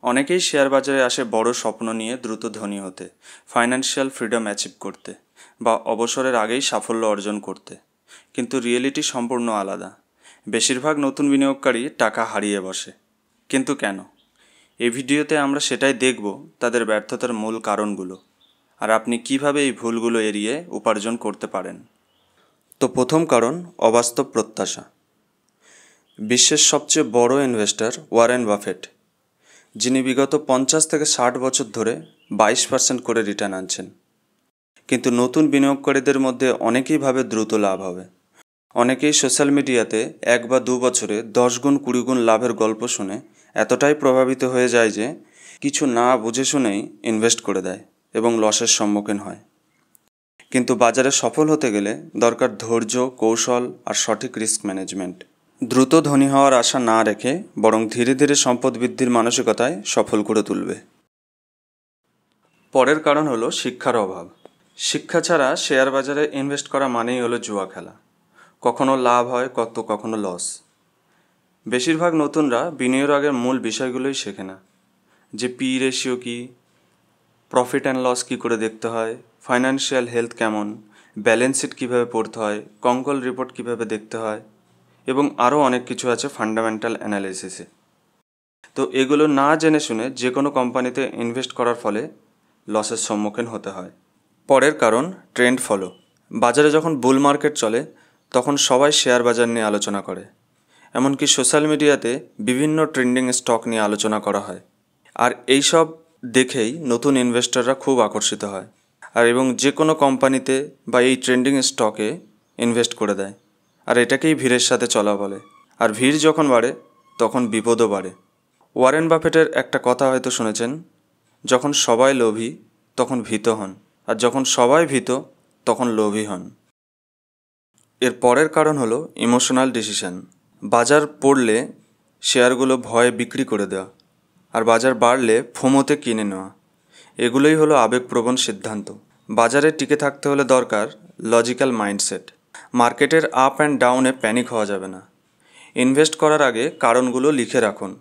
অনেকেই শেয়ার বাজারে আসে বড় স্বপ্ন নিয়ে দ্রুত ধনী হতে, ফাইন্যান্সিয়াল ফ্রিডম অ্যাচিভ করতে বা অবসরের আগেই সাফল্য অর্জন করতে। কিন্তু রিয়েলিটি সম্পূর্ণ আলাদা। বেশিরভাগ নতুন বিনিয়োগকারী টাকা হারিয়ে বসে। কিন্তু কেন? এই ভিডিওতে আমরা সেটাই দেখব, তাদের ব্যর্থতার মূল কারণগুলো, আর আপনি কিভাবে এই ভুলগুলো এড়িয়ে উপার্জন করতে পারেন। তো প্রথম কারণ, অবাস্তব প্রত্যাশা। বিশ্বের সবচেয়ে বড় ইনভেস্টর ওয়ারেন বাফেট, যিনি বিগত 50 থেকে 60 বছর ধরে 22% করে রিটার্ন আনছেন। কিন্তু নতুন বিনিয়োগকারীদের মধ্যে অনেকেই ভাবে দ্রুত লাভ হবে। অনেকেই সোশ্যাল মিডিয়াতে 1 বা 2 বছরে 10 গুণ 20 গুণ লাভের গল্প শুনে এতটাই প্রভাবিত হয়ে যায় যে কিছু না বুঝে শুনেই ইনভেস্ট করে দেয় এবং লসের সম্মুখীন হয়। কিন্তু বাজারে সফল হতে গেলে দরকার ধৈর্য, কৌশল আর সঠিক রিস্ক ম্যানেজমেন্ট। দ্রুত ধনী হওয়ার আশা না রেখে বরং ধীরে ধীরে সম্পদ বৃদ্ধির মানসিকতায় সফল করে তুলবে। পরের কারণ হলো শিক্ষার অভাব। শিক্ষা ছাড়া শেয়ার বাজারে ইনভেস্ট করা মানেই হলো জুয়া খেলা। কখনো লাভ হয়, কখনো লস। বেশিরভাগ নতুনরা বিনিয়োগের আগের মূল বিষয়গুলোই শেখে না, যে পি রেশিও কী, প্রফিট অ্যান্ড লস কী করে দেখতে হয়, ফাইন্যান্সিয়াল হেলথ কেমন, ব্যালেন্স শিট কীভাবে পড়তে হয়, কঙ্কল রিপোর্ট কীভাবে দেখতে হয় এবং আরও অনেক কিছু আছে ফান্ডামেন্টাল অ্যানালাইসিসে। তো এগুলো না জেনে শুনে যে কোনো কোম্পানিতে ইনভেস্ট করার ফলে লসের সম্মুখীন হতে হয়। পরের কারণ, ট্রেন্ড ফলো। বাজারে যখন বুল মার্কেট চলে তখন সবাই শেয়ার বাজার নিয়ে আলোচনা করে। এমনকি সোশ্যাল মিডিয়াতে বিভিন্ন ট্রেন্ডিং স্টক নিয়ে আলোচনা করা হয়। আর এইসব দেখেই নতুন ইনভেস্টররা খুব আকর্ষিত হয় এবং যে কোনো কোম্পানিতে বা এই ট্রেন্ডিং স্টকে ইনভেস্ট করে দেয়। আর এটাকেই ভিড়ের সাথে চলা বলে। আর ভিড় যখন বাড়ে তখন বিপদও বাড়ে। ওয়ারেন বাফেটের একটা কথা হয়তো শুনেছেন, যখন সবাই লোভী তখন ভীত হন, আর যখন সবাই ভীত তখন লোভী হন। এর পরের কারণ হলো ইমোশনাল ডিসিশন। বাজার পড়লে শেয়ারগুলো ভয়ে বিক্রি করে দেওয়া, আর বাজার বাড়লে ফোমোতে কিনে নেওয়া। এগুলোই হলো আবেগপ্রবণ সিদ্ধান্ত। বাজারে টিকে থাকতে হলে দরকার লজিক্যাল মাইন্ডসেট। মার্কেটের আপ অ্যান্ড ডাউনে প্যানিক হওয়া যাবে না। ইনভেস্ট করার আগে কারণগুলো লিখে রাখুন।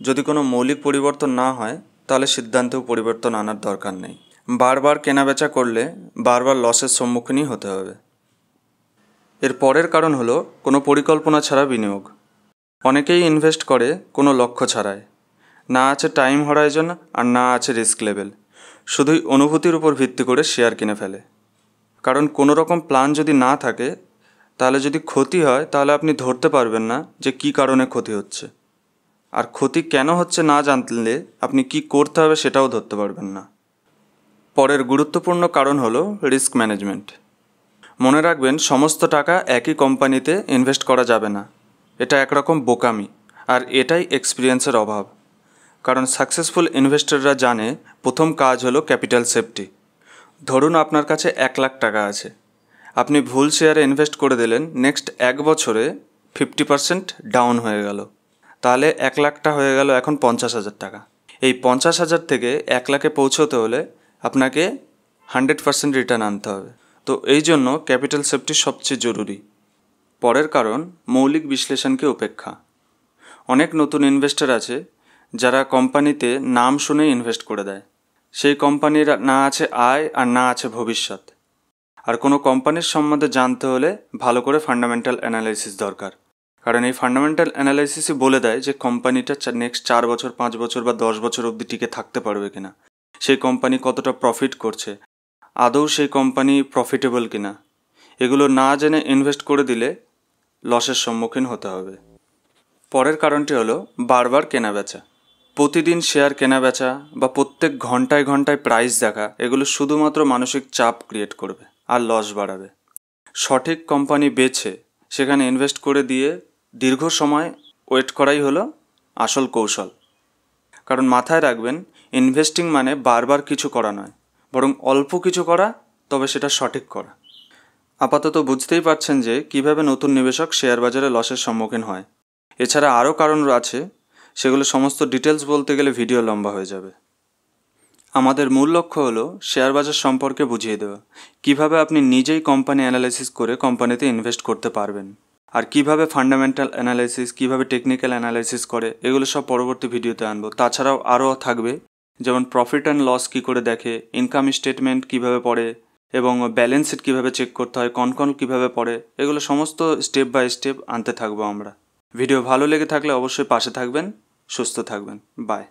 যদি কোনো মৌলিক পরিবর্তন না হয় তাহলে সিদ্ধান্তেও পরিবর্তন আনার দরকার নেই। বারবার কেনাবেচা করলে বারবার লসের সম্মুখীনই হতে হবে। এর পরের কারণ হলো কোনো পরিকল্পনা ছাড়া বিনিয়োগ। অনেকেই ইনভেস্ট করে কোনো লক্ষ্য ছাড়াই। না আছে টাইম হরাইজন আর না আছে রিস্ক লেভেল। শুধুই অনুভূতির উপর ভিত্তি করে শেয়ার কিনে ফেলে। কারণ কোনো রকম প্ল্যান যদি না থাকে তাহলে যদি ক্ষতি হয় তাহলে আপনি ধরতে পারবেন না যে কী কারণে ক্ষতি হচ্ছে। আর ক্ষতি কেন হচ্ছে না জানলে আপনি কি করতে হবে সেটাও ধরতে পারবেন না। পরের গুরুত্বপূর্ণ কারণ হলো রিস্ক ম্যানেজমেন্ট। মনে রাখবেন, সমস্ত টাকা একই কোম্পানিতে ইনভেস্ট করা যাবে না। এটা একরকম বোকামি, আর এটাই এক্সপিরিয়েন্সের অভাব। কারণ সাকসেসফুল ইনভেস্টররা জানে প্রথম কাজ হলো ক্যাপিটাল সেফটি। ধরুন আপনার কাছে 1 লাখ টাকা আছে। আপনি ভুল শেয়ারে ইনভেস্ট করে দিলেন, নেক্সট 1 বছরে 50% ডাউন হয়ে গেল। তাহলে 1 লাখটা হয়ে গেল এখন 50,000 টাকা। এই 50,000 থেকে 1 লাখে পৌঁছতে হলে আপনাকে 100% রিটার্ন আনতে হবে। তো এই জন্য ক্যাপিটাল সেফটি সবচেয়ে জরুরি। পরের কারণ, মৌলিক বিশ্লেষণকে উপেক্ষা। অনেক নতুন ইনভেস্টর আছে যারা কোম্পানিতে নাম শুনেই ইনভেস্ট করে দেয়। সেই কোম্পানির না আছে আয় আর না আছে ভবিষ্যৎ। আর কোনো কোম্পানির সম্বন্ধে জানতে হলে ভালো করে ফান্ডামেন্টাল অ্যানালাইসিস দরকার। কারণ এই ফান্ডামেন্টাল অ্যানালাইসিসই বলে দেয় যে কোম্পানিটা নেক্সট 4 বছর, 5 বছর বা 10 বছর অবধি টিকে থাকতে পারবে কিনা, সেই কোম্পানি কতটা প্রফিট করছে, আদৌ সেই কোম্পানি প্রফিটেবল কিনা। এগুলো না জেনে ইনভেস্ট করে দিলে লসের সম্মুখীন হতে হবে। পরের কারণটি হলো বারবার কেনাবেচা। প্রতিদিন শেয়ার কেনাবেচা বা প্রত্যেক ঘন্টায় ঘন্টায় প্রাইস দেখা, এগুলো শুধুমাত্র মানসিক চাপ ক্রিয়েট করবে আর লস বাড়াবে। সঠিক কোম্পানি বেছে সেখানে ইনভেস্ট করে দিয়ে দীর্ঘ সময় ওয়েট করাই হলো আসল কৌশল। কারণ মাথায় রাখবেন, ইনভেস্টিং মানে বারবার কিছু করা নয়, বরং অল্প কিছু করা, তবে সেটা সঠিক করা। আপাতত বুঝতেই পারছেন যে কিভাবে নতুন নিবেশক শেয়ার বাজারে লসের সম্মুখীন হয়। এছাড়া আরও কারণ আছে, সেগুলো সমস্ত ডিটেলস বলতে গেলে ভিডিও লম্বা হয়ে যাবে। আমাদের মূল লক্ষ্য হলো শেয়ার বাজার সম্পর্কে বুঝিয়ে দেওয়া, কিভাবে আপনি নিজেই কোম্পানি অ্যানালাইসিস করে কোম্পানিতে ইনভেস্ট করতে পারবেন। আর কিভাবে ফান্ডামেন্টাল অ্যানালাইসিস, কিভাবে টেকনিক্যাল অ্যানালাইসিস করে, এগুলো সব পরবর্তী ভিডিওতে আনবো। তাছাড়াও আরও থাকবে, যেমন প্রফিট অ্যান্ড লস কী করে দেখে, ইনকাম স্টেটমেন্ট কীভাবে পড়ে, এবং ব্যালেন্স শিট কীভাবে চেক করতে হয়, কনকন কীভাবে পড়ে, এগুলো সমস্ত স্টেপ বাই স্টেপ আনতে থাকবো আমরা। ভিডিও ভালো লেগে থাকলে অবশ্যই পাশে থাকবেন। সুস্থ থাকবেন। বাই।